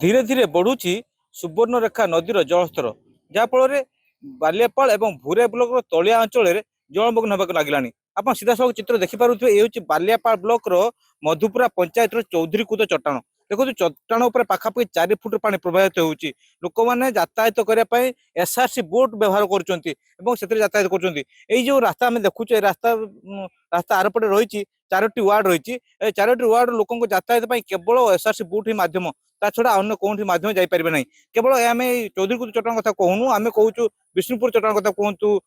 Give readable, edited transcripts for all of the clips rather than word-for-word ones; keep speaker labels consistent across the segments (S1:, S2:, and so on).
S1: धीरे धीरे बढ़ुची सुवर्णरेखा नदीर जलस्तर जहाँफल बालियापाल और भूरे ब्लॉक तलिया अंचल जलमग्न होगा लगे। आप सीधा सब चित्र देखिपे ये बालियापाल ब्लॉक मधुपुरा पंचायत चौधरी कूद चट्टाण देखो चट्टाण उपर पाखापाखि 4 फुट पानी प्रवाहित होउची। लोक मैंने यातायात करने एसआरसी बोट व्यवहार करतायात कर जो रास्ता आम देखुचे रास्ता रास्ता आरपटे रही 4टी वार्ड रही 4टी वार्ड लोक यातायात केवल एसआरसी बोट ही माध्यम ता छड़ा अन्य कौन माध्यम जापर ना केवल आम चौधरी कूद चट्टाण कथा कहूनु आम कहूँ विष्णुपुर चट्टाण कथा कहतु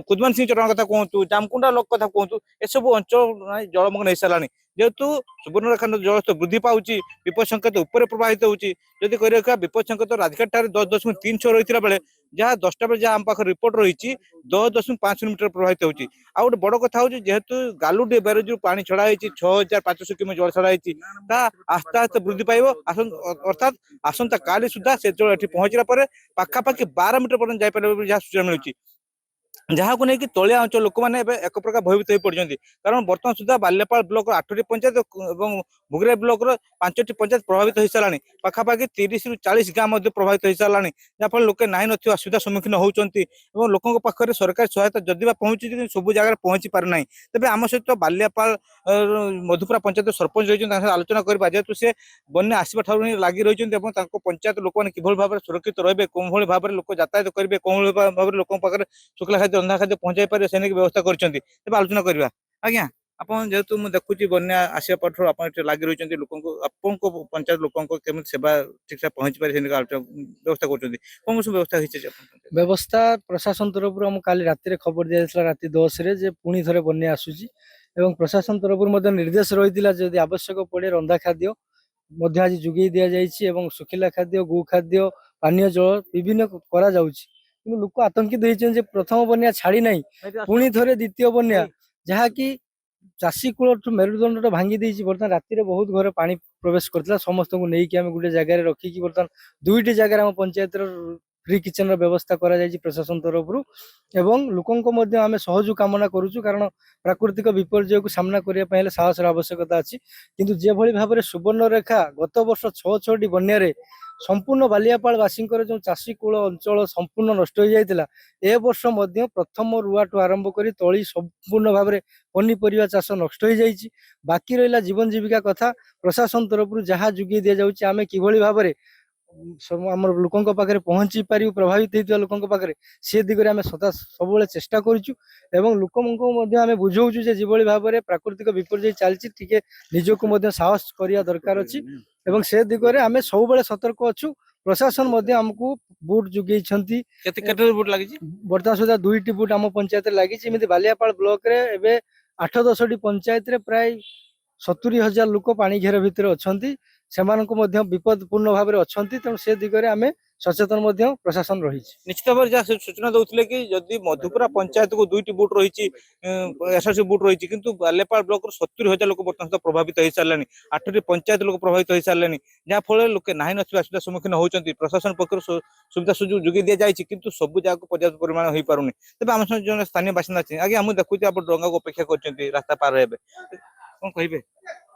S1: कुदमान सिंह चट्टाण कथा कहतु जामकुंडा लोक कथा कहतु एसबू अंचल जलमग्न हो सारा जेहेतु सुवर्णरेखा जलस्तर वृद्धि पाँच विपद संकेत उपर प्रभावित होती विपद संकेत राजघाट ठार 10.36 रही बेले जहाँ 10टा बेले जहाँ आम पाखे रिपोर्ट रही 10.5 किलोमीटर प्रभावित होती। आ गोटे बड़ कथा हूँ जेहेतु गालुडी बैरेज पानी छड़ाई 6500 क्यूमेक जल छड़ाई आस्ते आस्ते वृद्धि पाइब अर्थात आसंता काली सुधा से जल ये पहुंचला पाखापाखि 12 मीटर पर्यटन जापारे जहाँ सूचना मिलूँ जहाँ को लेकिन तलिया अंचल लोक मैंने एक प्रकार भयभीत हो पड़ते कारण बर्तमान सुधा बालियापाल ब्लॉक 8टी पंचायत और भुगुरा ब्लॉक 5टी पंचायत प्रभावित हो सारा पाखापाखि 30 ରୁ 40 गाँव प्रभावित हो सारा जहाँफल लोके नाई न असुविधा सम्मुखीन होती लोकों पाखे सरकारी सहायता जदि पहुंची सब जगह पहुंची पार ना तेज आम सहित बालियापाल मधुपुरा पंचायत सरपंच रही आलोचना करवा जेहेतु से बन्या आसवा ठार लगी रही पंचायत लोक मैंने किभली भाव में सुरक्षित रे कौन भाव में लोक यातायात करेंगे कौन भाव में लोक शुक्ला खाद्य रंधा खाद्य पहुंचाई पारे से व्यवस्था कर आलोचना करवा। आज्ञा आप जेहेतु मुझे देखुची बन्या आसवा पठार आप लगी रही लोक पंचायत लोक सेवा ठीक से पहुंची पारे व्यवस्था कर कौन सब व्यवस्था
S2: व्यवस्था प्रशासन तरफ काली राति खबर दी जाता राति 10 रे पुणी थे बन्या आसूची एवं प्रशासन तरफ निर्देश रही जदि आवश्यक पड़े रंधा खाद्य आज जुगे दि जाइए सुखिला खाद्य गो खाद्य पानीय जल विभिन्न करा जाउची कि लोक आतंकित होती प्रथम बन्या छाड़ी ना पुणी थे द्वितीय बन्या जहाँकि चाषी कूल मेरुदंड भांगी देती बर्तमान राति बहुत घर पानी प्रवेश करता समस्त को लेकिन आम गोटे जगार रखिकी बर्तमान 2टी जगार आम पंचायत फ्री किचन व्यवस्था करा जायछि प्रशासन तरफ एवं लोकों आम सहयोग कामना करुचु कारण प्राकृतिक विपर्यय को सामना करने साहस आवश्यकता अच्छी किंतु जे भली भाव में सुवर्णरेखा गत वर्ष 6-6टी बन्या संपूर्ण बालियापाल वासी जो चाषी कूल अंचल संपूर्ण नष्ट हो जाता ए वर्ष प्रथम रुआठू आरंभ कर तली संपूर्ण भाव में पनीपरिया चाष नष्ट हो जाइए बाकी रहा जीवन जीविका कथा प्रशासन तरफ जहाँ जुगे दि जाऊँगी आम किभली भाव में आम लोकों पाखे पहुंची पार प्रभावित होता लोकों पाखे से दिगरे आम सदा सब चेष्टा करूँ लोक आम बुझाऊँ जे जिभली भाव में प्राकृतिक विपर्यय चलती टिके निजक साहस करने दरकार अच्छी एवं से दिगरे आम सब सतर्क अच्छु प्रशासन आमको बुट जुगे बर्तमान सुधा 2टी बुट आम पंचायत लगी बालियापाल ब्लॉक रे 8-10टी पंचायत रे प्राय 70,000 लोक पानी घेर भितर अच्छा से विपदपूर्ण भाव में अच्छा तेणु से दिगरे आम सचेतन प्रशासन रही
S1: निश्चित भाव में सूचना दौले कि जदि मधुपुरा पंचायत को 2टी बुट रही एसआरसी बुट रही किंतु बालियापाल ब्लॉक 70,000 लोक बर्तमान प्रभावित हो सारे 8टी पंचायत लोक प्रभावित हो सारे जहाँफल लोके ना असुविधा सम्मुखीन होती प्रशासन पक्ष सुविधा सुजोग जोगे दि जाए कि सब जगह पर्याप्त परिमाण हो पारे तेज आम जो स्थानीय बासिंदा अच्छे आगे मुझे देखुचे आप डंगा को अपेक्षा कर रास्ता पार हे कौन कहे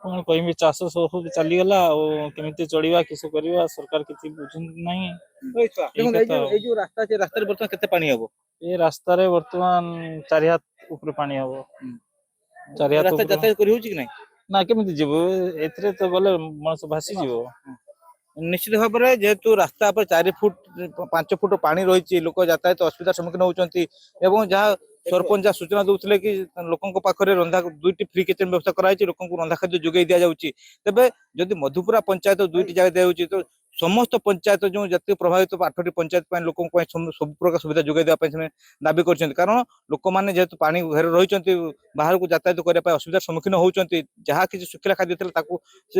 S3: कौन कह चाष सब चलीगला केमी चढ़ा किस करवा सरकार किसी बुझ
S1: जो रास्ता रास्ता बर्तमान केते पानी हम
S3: ये रास्ता रे बर्तमान 4 हाथ ऊपर पानी हम 4 हाथ
S1: रास्ता यातायात कर
S3: ना केमी जीव ए तो गले मनुष्य भासी जीव
S1: निश्चित भाव में जेहेतु रास्ता पर 4 फुट 5 फुट पानी रही लोक यातायात असुविधा सम्मुखीन होती जहाँ सरपंच सूचना दौले कि लोकों पाखे रंधा 2टी फ्री किचन व्यवस्था कराई लोक रंधा खाद्य जोगे दि जाऊँगी तेज जदि मधुपुरा पंचायत 2टी जगह दिखाई तो समस्त पंचायत जो जति प्रभावित 8टी पंचायत लोक सब प्रकार सुविधा जोगे देवाई दाबी कर कारण लोक मैंने जेहेतु पानी घर रही बाहर को यातायात करने असुविधा सम्मुखीन होती जहाँ किसी सुखिला खाद्य थे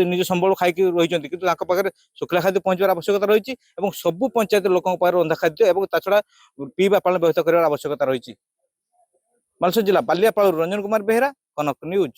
S1: निज संबल खाई रही कि सुखिला खाद्य पहुंचार आवश्यकता रही सब पंचायत लोकों रंधा खाद्य और छड़ा पीवा पानी व्यवस्था करार आवश्यकता रही। बालेश्वर जिला बालियापाल रंजन कुमार बेहेरा कनक न्यूज।